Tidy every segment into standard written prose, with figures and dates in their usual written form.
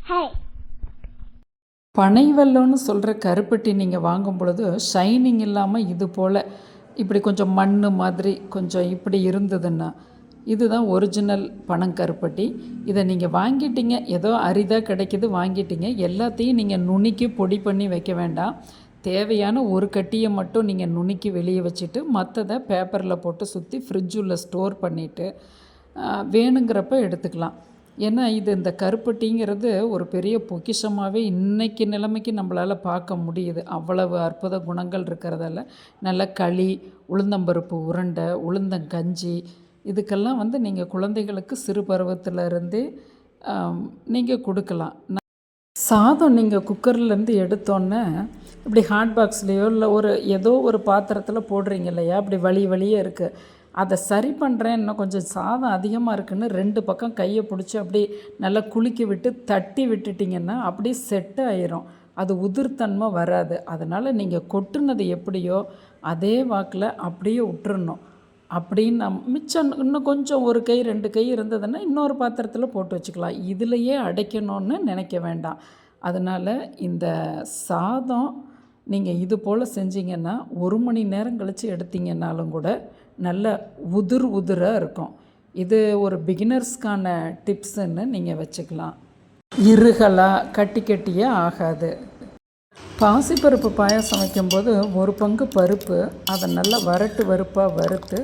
Hi. பனை வெல்லம்னு சொல்கிற கருப்பட்டி நீங்கள் வாங்கும் பொழுது ஷைனிங் இல்லாமல் இது போல் இப்படி கொஞ்சம் மண் மாதிரி கொஞ்சம் இப்படி இருந்ததுன்னா இதுதான் ஒரிஜினல் பனங்கருப்பட்டி. இதை நீங்கள் வாங்கிட்டீங்க, ஏதோ அரிதாக கிடைக்கிது வாங்கிட்டீங்க, எல்லாத்தையும் நீங்கள் நுணுக்கி பொடி பண்ணி வைக்க வேண்டாம். தேவையான ஒரு கட்டியை மட்டும் நீங்கள் நுணுக்கி வெளியே வச்சுட்டு மற்றதை பேப்பரில் போட்டு சுற்றி ஃப்ரிட்ஜுள்ள ஸ்டோர் பண்ணிவிட்டு வேணுங்கிறப்ப எடுத்துக்கலாம். ஏன்னா இந்த கருப்பட்டிங்கிறது ஒரு பெரிய பொக்கிஷமாகவே இன்றைக்கி நிலைமைக்கு நம்மளால் பார்க்க முடியுது. அவ்வளவு அற்புத குணங்கள் இருக்கிறதால நல்ல களி, உளுந்தம்பருப்பு உருண்டை, உளுந்தங்கஞ்சி இதுக்கெல்லாம் நீங்கள் குழந்தைகளுக்கு சிறு பருவத்திலருந்தே நீங்கள் கொடுக்கலாம். சாதம் நீங்கள் குக்கர்லேருந்து எடுத்தோன்னே இப்படி ஹாட் பாக்ஸ்லேயோ இல்லை ஏதோ ஒரு பாத்திரத்தில் போடுறீங்க இல்லையா, அப்படி வழியே இருக்குது. அதை சரி பண்ணுறேன், இன்னும் கொஞ்சம் சாதம் அதிகமாக இருக்குதுன்னு 2 பக்கம் கையை பிடிச்சி அப்படி நல்லா குலுக்கி விட்டு தட்டி விட்டுட்டிங்கன்னா அப்படியே செட் ஆயிரும். அது உதிர்த்தன்மை வராது. அதனால் நீங்கள் கொட்டுனது எப்படியோ அதே வாக்கில் அப்படியே விட்டுறணும். அப்படின்னு மிச்சம் இன்னும் கொஞ்சம் 1 கை 2 கை இருந்ததுன்னா இன்னொரு பாத்திரத்தில் போட்டு வச்சுக்கலாம். இதிலையே அடைக்கணும்னு நினைக்க வேண்டாம். அதனால் இந்த சாதம் நீங்கள் இது போல் செஞ்சிங்கன்னா 1 மணி நேரம் கழித்து எடுத்திங்கன்னாலும் கூட நல்ல உதிராக இருக்கும். இது ஒரு பிகினர்ஸ்க்கான டிப்ஸுன்னு நீங்கள் வச்சுக்கலாம். இருகலாக கட்டியே ஆகாது. பாசிப்பருப்பு பாயாசம் வைக்கும்போது 1 பங்கு பருப்பு அதை நல்லா வறுப்பாக வறுத்து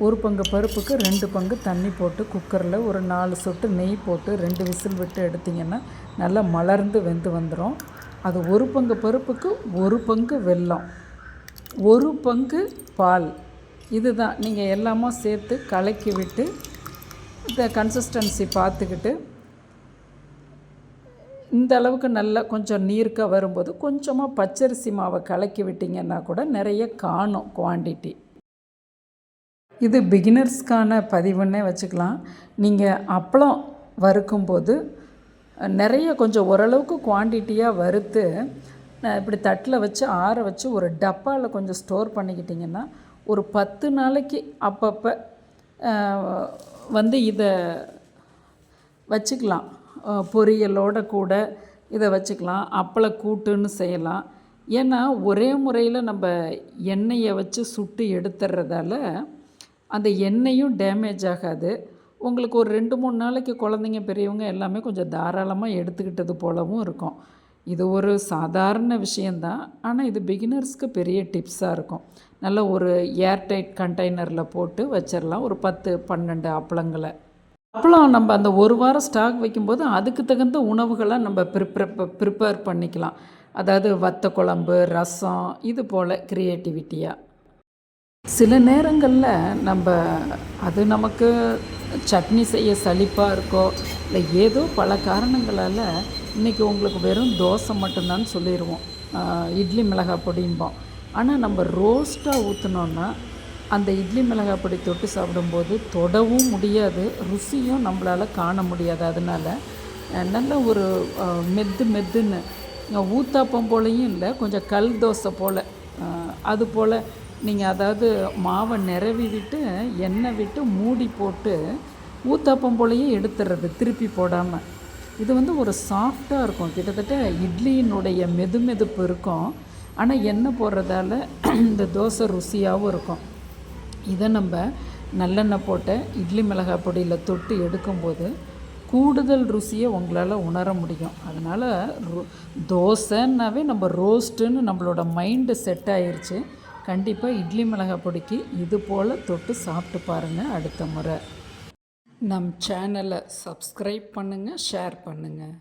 1 பங்கு பருப்புக்கு 2 பங்கு தண்ணி போட்டு குக்கரில் ஒரு 4 சொட்டு நெய் போட்டு 2 விசில் விட்டு எடுத்திங்கன்னா நல்லா மலர்ந்து வெந்து வந்துடும். அது 1 பங்கு பருப்புக்கு 1 பங்கு வெல்லம், 1 பங்கு பால். இதுதான் நீங்கள் எல்லாமே சேர்த்து கலக்கி விட்டு இந்த கன்சிஸ்டன்சி பார்த்துக்கிட்டு இந்த அளவுக்கு நல்லா கொஞ்சம் நீர்க்காக வரும்போது கொஞ்சமாக பச்சரிசி மாவை கலக்கி விட்டிங்கன்னா கூட நிறைய காணும் குவான்டிட்டி. இது பிகினர்ஸ்க்கான பதிவுன்னே வச்சுக்கலாம். நீங்கள் அப்பளம் வறுக்கும்போது நிறைய கொஞ்சம் ஓரளவுக்கு குவான்டிட்டியாக வறுத்து இப்படி தட்டில் வச்சு ஆற வச்சு ஒரு டப்பாவில் கொஞ்சம் ஸ்டோர் பண்ணிக்கிட்டிங்கன்னா ஒரு 10 நாளைக்கு அப்பப்போ இதை வச்சுக்கலாம். பொரியலோடு கூட இதை வச்சுக்கலாம். அப்பள கூட்டுன்னு செய்யலாம். ஏன்னா ஒரே முறையில் நம்ம எண்ணெயை வச்சு சுட்டு எடுத்துடுறதால அந்த எண்ணெயும் டேமேஜ் ஆகாது. உங்களுக்கு ஒரு 2-3 நாளைக்கு குழந்தைங்க பெரியவங்க எல்லாமே கொஞ்சம் தாராளமாக எடுத்துக்கிட்டது போலவும் இருக்கும். இது ஒரு சாதாரண விஷயந்தான், ஆனால் இது பிகினர்ஸ்க்கு பெரிய டிப்ஸாக இருக்கும். நல்ல ஒரு ஏர்டைட் கண்டெய்னரில் போட்டு வச்சிடலாம். ஒரு 10-12 அப்பளங்களை. அப்பளம் நம்ம அந்த 1 வாரம் ஸ்டாக் வைக்கும்போது அதுக்கு தகுந்த உணவுகளை நம்ம ப்ரிப்பேர் பண்ணிக்கலாம். அதாவது வத்த குழம்பு, ரசம், இது போல் க்ரியேட்டிவிட்டியாக. சில நேரங்களில் அது நமக்கு சட்னி செய்ய சலிப்பாக இருக்கோ இல்லை ஏதோ பல காரணங்களால் இன்றைக்கி உங்களுக்கு வெறும் தோசை மட்டும்தான் சொல்லிடுவோம், இட்லி மிளகாய் பொடிம்போம். ஆனால் நம்ம ரோஸ்ட்டாக ஊற்றினோன்னா அந்த இட்லி மிளகாய் பொடி தொட்டு சாப்பிடும்போது தொடவும் முடியாது, ருசியும் நம்மளால் காண முடியாது. அதனால் நல்ல ஒரு மெத்துன்னு ஊத்தாப்பம் போலையும் இல்லை, கொஞ்சம் கல் தோசை போல் அது போல் நீங்கள் அதாவது மாவை நிரவி விட்டு எண்ணெய் விட்டு மூடி போட்டு ஊத்தாப்பம் போலையே எடுத்துடுறது திருப்பி போடாமல். இது ஒரு சாஃப்டாக இருக்கும். கிட்டத்தட்ட இட்லியினுடைய மெதுமெதுப்பு இருக்கும், ஆனால் எண்ணெய் போடுறதால இந்த தோசை ருசியாகவும் இருக்கும். இதை நம்ம நல்லெண்ணெய் போட்ட இட்லி மிளகாய் பொடியில் தொட்டு எடுக்கும்போது கூடுதல் ருசியை உங்களால் உணர முடியும். அதனால் தோசைன்னாவே நம்ம ரோஸ்ட்டுன்னு நம்மளோட மைண்டு செட் ஆயிடுச்சு. கண்டிப்பாக இட்லி மிளகாய் பொடிக்கு இது போல் தொட்டு சாப்பிட்டு பாருங்கள் அடுத்த முறை. நம் சேனலை சப்ஸ்கிரைப் பண்ணுங்கள், ஷேர் பண்ணுங்கள்.